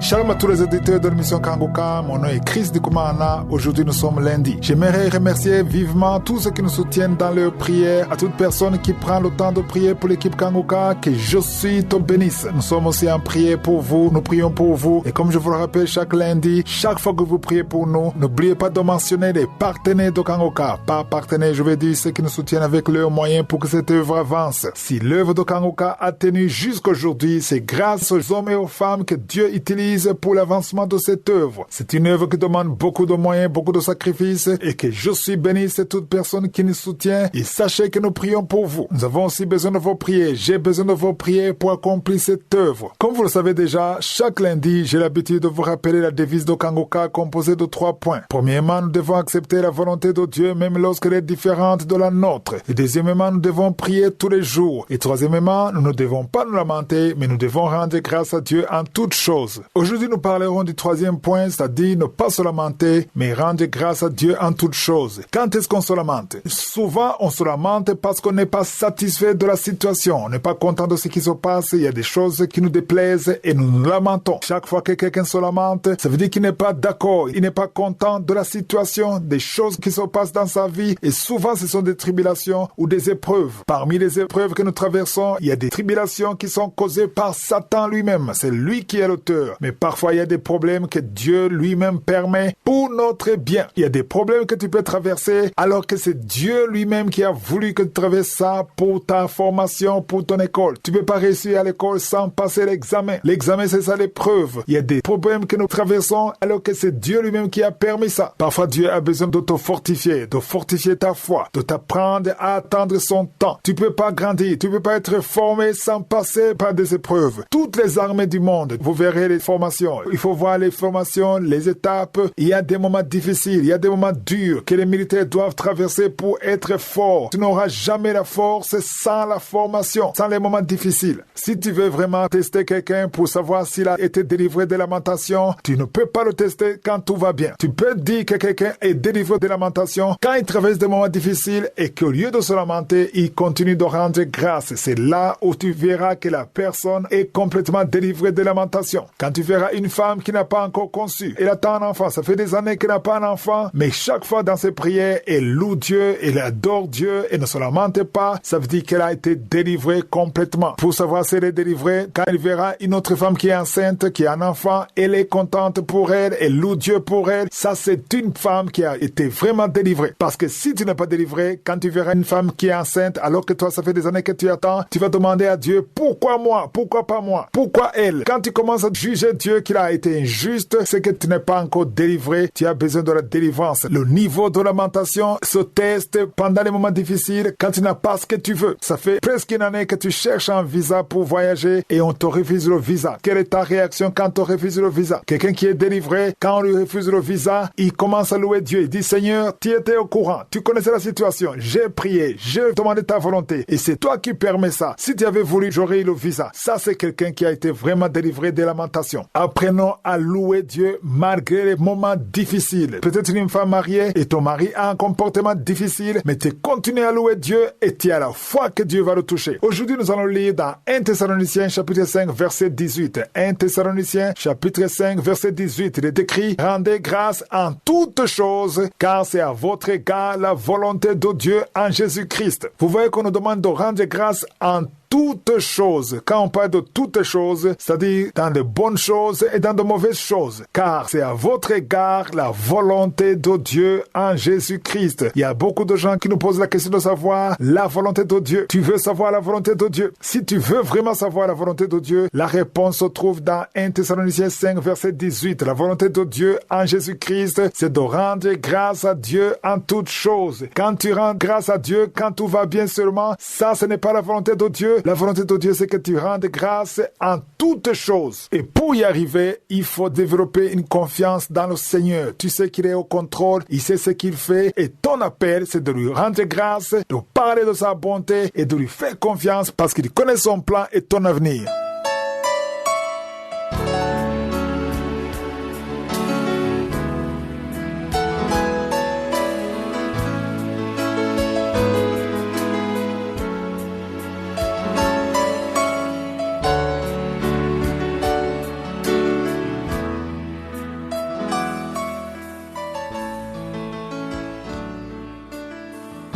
Shalom à tous les auditeurs de l'émission Kangoka, mon nom est Chris Dikoumana. Aujourd'hui nous sommes lundi. J'aimerais remercier vivement tous ceux qui nous soutiennent dans leurs prières, à toute personne qui prend le temps de prier pour l'équipe Kangoka, que je suis te bénisse. Nous sommes aussi en prière pour vous, nous prions pour vous. Et comme je vous le rappelle chaque lundi, chaque fois que vous priez pour nous, n'oubliez pas de mentionner les partenaires de Kangoka. Par partenaires, je vais dire ceux qui nous soutiennent avec leurs moyens pour que cette œuvre avance. Si l'œuvre de Kangoka a tenu jusqu'aujourd'hui, c'est grâce aux hommes et aux femmes que Dieu utilise pour l'avancement de cette œuvre. C'est une œuvre qui demande beaucoup de moyens, beaucoup de sacrifices, et que je suis béni, c'est toute personne qui nous soutient. Et sachez que nous prions pour vous. Nous avons aussi besoin de vos prières. J'ai besoin de vos prières pour accomplir cette œuvre. Comme vous le savez déjà, chaque lundi, j'ai l'habitude de vous rappeler la devise de Kangoka composée de 3 points. Premièrement, nous devons accepter la volonté de Dieu même lorsqu'elle est différente de la nôtre. Et deuxièmement, nous devons prier tous les jours. Et troisièmement, nous ne devons pas nous lamenter, mais nous devons rendre grâce à Dieu en toutes choses. Aujourd'hui, nous parlerons du 3e point, c'est-à-dire ne pas se lamenter, mais rendre grâce à Dieu en toutes choses. Quand est-ce qu'on se lamente? Souvent, on se lamente parce qu'on n'est pas satisfait de la situation. On n'est pas content de ce qui se passe. Il y a des choses qui nous déplaisent et nous nous lamentons. Chaque fois que quelqu'un se lamente, ça veut dire qu'il n'est pas d'accord. Il n'est pas content de la situation, des choses qui se passent dans sa vie. Et souvent, ce sont des tribulations ou des épreuves. Parmi les épreuves que nous traversons, il y a des tribulations qui sont causées par Satan lui-même. C'est lui qui est l'auteur. Mais parfois, il y a des problèmes que Dieu lui-même permet pour notre bien. Il y a des problèmes que tu peux traverser alors que c'est Dieu lui-même qui a voulu que tu traverses ça pour ta formation, pour ton école. Tu peux pas réussir à l'école sans passer l'examen. L'examen, c'est ça l'épreuve. Il y a des problèmes que nous traversons alors que c'est Dieu lui-même qui a permis ça. Parfois, Dieu a besoin de te fortifier, de fortifier ta foi, de t'apprendre à attendre son temps. Tu peux pas grandir, tu peux pas être formé sans passer par des épreuves. Toutes les armées du monde, vous verrez les formations. Il faut voir les formations, les étapes. Il y a des moments difficiles, il y a des moments durs que les militaires doivent traverser pour être forts. Tu n'auras jamais la force sans la formation, sans les moments difficiles. Si tu veux vraiment tester quelqu'un pour savoir s'il a été délivré des lamentations, tu ne peux pas le tester quand tout va bien. Tu peux dire que quelqu'un est délivré des lamentations quand il traverse des moments difficiles et qu'au lieu de se lamenter, il continue de rendre grâce. C'est là où tu verras que la personne est complètement délivrée des lamentations. Quand tu verras une femme qui n'a pas encore conçu, elle attend un enfant, ça fait des années qu'elle n'a pas un enfant, mais chaque fois dans ses prières, elle loue Dieu, elle adore Dieu, et ne se lamente pas, ça veut dire qu'elle a été délivrée complètement. Pour savoir si elle est délivrée, quand elle verra une autre femme qui est enceinte, qui a un enfant, elle est contente pour elle, elle loue Dieu pour elle, ça c'est une femme qui a été vraiment délivrée. Parce que si tu n'es pas délivré, quand tu verras une femme qui est enceinte, alors que toi ça fait des années que tu attends, tu vas demander à Dieu, pourquoi moi? Pourquoi pas moi? Pourquoi elle? Quand tu commences à juger Dieu qu'il a été injuste, c'est que tu n'es pas encore délivré, tu as besoin de la délivrance. Le niveau de lamentation se teste pendant les moments difficiles quand tu n'as pas ce que tu veux. Ça fait presque une année que tu cherches un visa pour voyager et on te refuse le visa. Quelle est ta réaction quand on te refuse le visa? Quelqu'un qui est délivré, quand on lui refuse le visa, il commence à louer Dieu. Il dit, Seigneur, tu étais au courant, tu connaissais la situation, j'ai prié, j'ai demandé ta volonté et c'est toi qui permets ça. Si tu avais voulu, j'aurais eu le visa. Ça, c'est quelqu'un qui a été vraiment délivré des lamentations. Apprenons à louer Dieu malgré les moments difficiles. Peut-être une femme mariée et ton mari a un comportement difficile, mais tu continues à louer Dieu et tu as la foi que Dieu va le toucher. Aujourd'hui, nous allons lire dans 1 Thessaloniciens chapitre 5 verset 18. 1 Thessaloniciens chapitre 5 verset 18. Il est écrit, rendez grâce en toutes choses, car c'est à votre égard la volonté de Dieu en Jésus-Christ. Vous voyez qu'on nous demande de rendre grâce en toutes choses. Quand on parle de toutes choses, c'est-à-dire dans de bonnes choses et dans de mauvaises choses. Car c'est à votre égard la volonté de Dieu en Jésus-Christ. Il y a beaucoup de gens qui nous posent la question de savoir la volonté de Dieu. Tu veux savoir la volonté de Dieu? Si tu veux vraiment savoir la volonté de Dieu, la réponse se trouve dans 1 Thessaloniciens 5 verset 18. La volonté de Dieu en Jésus-Christ, c'est de rendre grâce à Dieu en toutes choses. Quand tu rends grâce à Dieu, quand tout va bien seulement, ça ce n'est pas la volonté de Dieu. La volonté de Dieu, c'est que tu rendes grâce en toutes choses. Et pour y arriver, il faut développer une confiance dans le Seigneur. Tu sais qu'il est au contrôle, il sait ce qu'il fait. Et ton appel, c'est de lui rendre grâce, de parler de sa bonté et de lui faire confiance parce qu'il connaît son plan et ton avenir.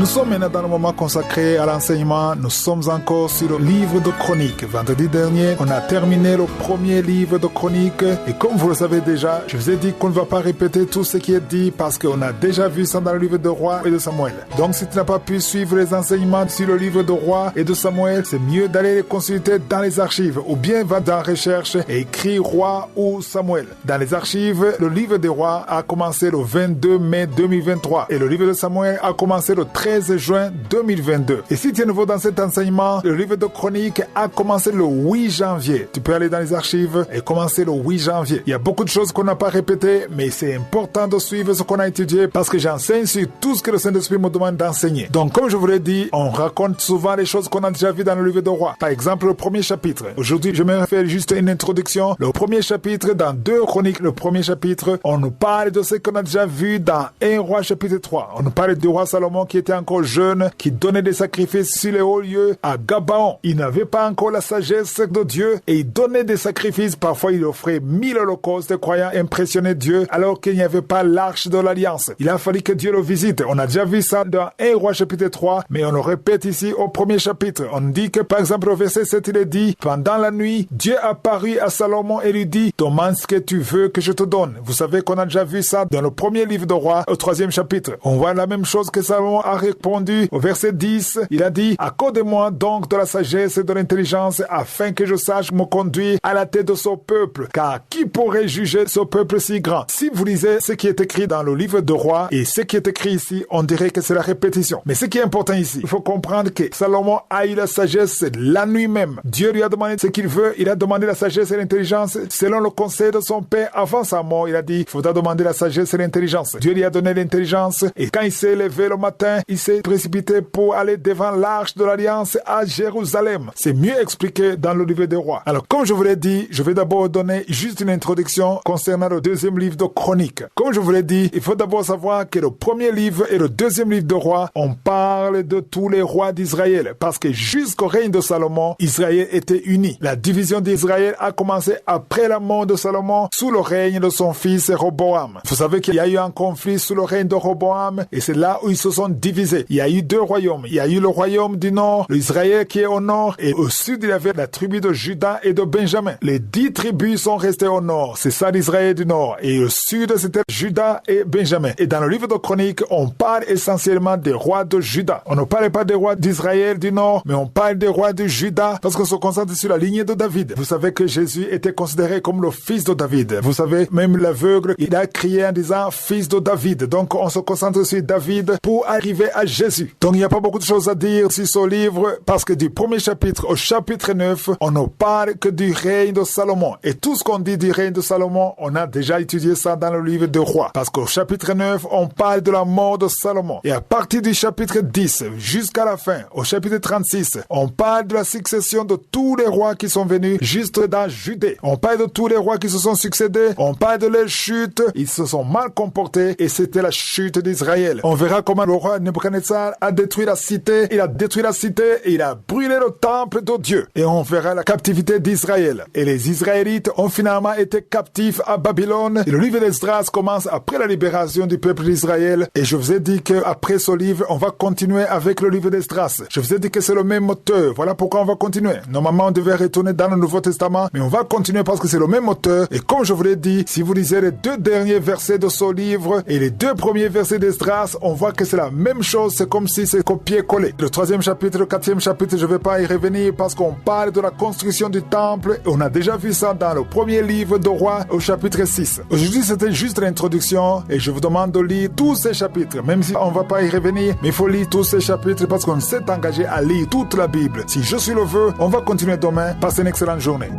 Nous sommes maintenant dans le moment consacré à l'enseignement. Nous sommes encore sur le livre de Chroniques. Vendredi dernier, on a terminé le premier livre de Chroniques. Et comme vous le savez déjà, je vous ai dit qu'on ne va pas répéter tout ce qui est dit parce qu'on a déjà vu ça dans le livre de Rois et de Samuel. Donc si tu n'as pas pu suivre les enseignements sur le livre de Rois et de Samuel, c'est mieux d'aller les consulter dans les archives ou bien va dans Recherche et écris Roi ou Samuel. Dans les archives, le livre des Rois a commencé le 22 mai 2023 et le livre de Samuel a commencé le 13 juin 2022. Et si tu es nouveau dans cet enseignement, le livre de Chroniques a commencé le 8 janvier. Tu peux aller dans les archives et commencer le 8 janvier. Il y a beaucoup de choses qu'on n'a pas répétées, mais c'est important de suivre ce qu'on a étudié parce que j'enseigne sur tout ce que le Saint-Esprit me demande d'enseigner. Donc, comme je vous l'ai dit, on raconte souvent les choses qu'on a déjà vues dans le livre de Rois. Par exemple, le premier chapitre. Aujourd'hui, je vais faire juste une introduction. Le premier chapitre, dans 2 Chroniques, le premier chapitre, on nous parle de ce qu'on a déjà vu dans 1 Roi chapitre 3. On nous parle du roi Salomon qui était encore jeune, qui donnait des sacrifices sur les hauts lieux à Gabaon. Il n'avait pas encore la sagesse de Dieu et il donnait des sacrifices. Parfois, il offrait 1000 holocaustes, croyant impressionner Dieu, alors qu'il n'y avait pas l'arche de l'Alliance. Il a fallu que Dieu le visite. On a déjà vu ça dans 1 Roi chapitre 3, mais on le répète ici au premier chapitre. On dit que, par exemple, au verset 7, il est dit, pendant la nuit, Dieu apparut à Salomon et lui dit, demande ce que tu veux que je te donne. Vous savez qu'on a déjà vu ça dans le premier livre de Rois, au 3e chapitre. On voit la même chose que Salomon a répondu au verset 10. Il a dit, accorde-moi donc de la sagesse et de l'intelligence afin que je sache me conduire à la tête de ce peuple. Car qui pourrait juger ce peuple si grand? Si vous lisez ce qui est écrit dans le livre de Rois et ce qui est écrit ici, on dirait que c'est la répétition. Mais ce qui est important ici, il faut comprendre que Salomon a eu la sagesse la nuit même. Dieu lui a demandé ce qu'il veut. Il a demandé la sagesse et l'intelligence selon le conseil de son père avant sa mort. Il a dit, il faudra demander la sagesse et l'intelligence. Dieu lui a donné l'intelligence et quand il s'est levé le matin, il s'est précipité pour aller devant l'arche de l'Alliance à Jérusalem. C'est mieux expliqué dans le livre des Rois. Alors, comme je vous l'ai dit, je vais d'abord donner juste une introduction concernant le 2e livre de Chroniques. Comme je vous l'ai dit, il faut d'abord savoir que le premier livre et le 2e livre de Rois, on parle de tous les rois d'Israël parce que jusqu'au règne de Salomon, Israël était uni. La division d'Israël a commencé après la mort de Salomon sous le règne de son fils Roboam. Vous savez qu'il y a eu un conflit sous le règne de Roboam et c'est là où ils se sont divisés. Il y a eu 2 royaumes. Il y a eu le royaume du nord, l'Israël qui est au nord, et au sud il y avait la tribu de Juda et de Benjamin. Les 10 tribus sont restées au nord. C'est ça l'Israël du nord. Et au sud c'était Juda et Benjamin. Et dans le livre de Chroniques, on parle essentiellement des rois de Juda. On ne parle pas des rois d'Israël du nord, mais on parle des rois de Juda parce qu'on se concentre sur la lignée de David. Vous savez que Jésus était considéré comme le fils de David. Vous savez, même l'aveugle, il a crié en disant fils de David. Donc on se concentre sur David pour arriver à Jésus. Donc il n'y a pas beaucoup de choses à dire sur ce livre parce que du premier chapitre au chapitre 9, on ne parle que du règne de Salomon. Et tout ce qu'on dit du règne de Salomon, on a déjà étudié ça dans le livre de Rois. Parce qu'au chapitre 9, on parle de la mort de Salomon. Et à partir du chapitre 10 jusqu'à la fin, au chapitre 36, on parle de la succession de tous les rois qui sont venus juste dans Judée. On parle de tous les rois qui se sont succédés. On parle de leur chute. Ils se sont mal comportés et c'était la chute d'Israël. On verra comment le roi Nebuchadnezzar a détruit la cité. Il a détruit la cité et il a brûlé le temple de Dieu. Et on verra la captivité d'Israël. Et les Israélites ont finalement été captifs à Babylone. Et le livre d'Esdras commence après la libération du peuple d'Israël. Et je vous ai dit qu'après ce livre, on va continuer avec le livre d'Esdras. Je vous ai dit que c'est le même auteur. Voilà pourquoi on va continuer. Normalement, on devait retourner dans le Nouveau Testament, mais on va continuer parce que c'est le même auteur. Et comme je vous l'ai dit, si vous lisez les 2 derniers versets de ce livre et les 2 premiers versets d'Esdras, on voit que c'est la même chose. C'est comme si c'est copié-collé. Le 3e chapitre, le 4e chapitre, je ne vais pas y revenir parce qu'on parle de la construction du temple. Et on a déjà vu ça dans le premier livre de Rois au chapitre 6. Aujourd'hui, c'était juste l'introduction et je vous demande de lire tous ces chapitres. Même si on ne va pas y revenir, mais il faut lire tous ces chapitres parce qu'on s'est engagé à lire toute la Bible. Si je suis le vœu, on va continuer demain. Passez une excellente journée.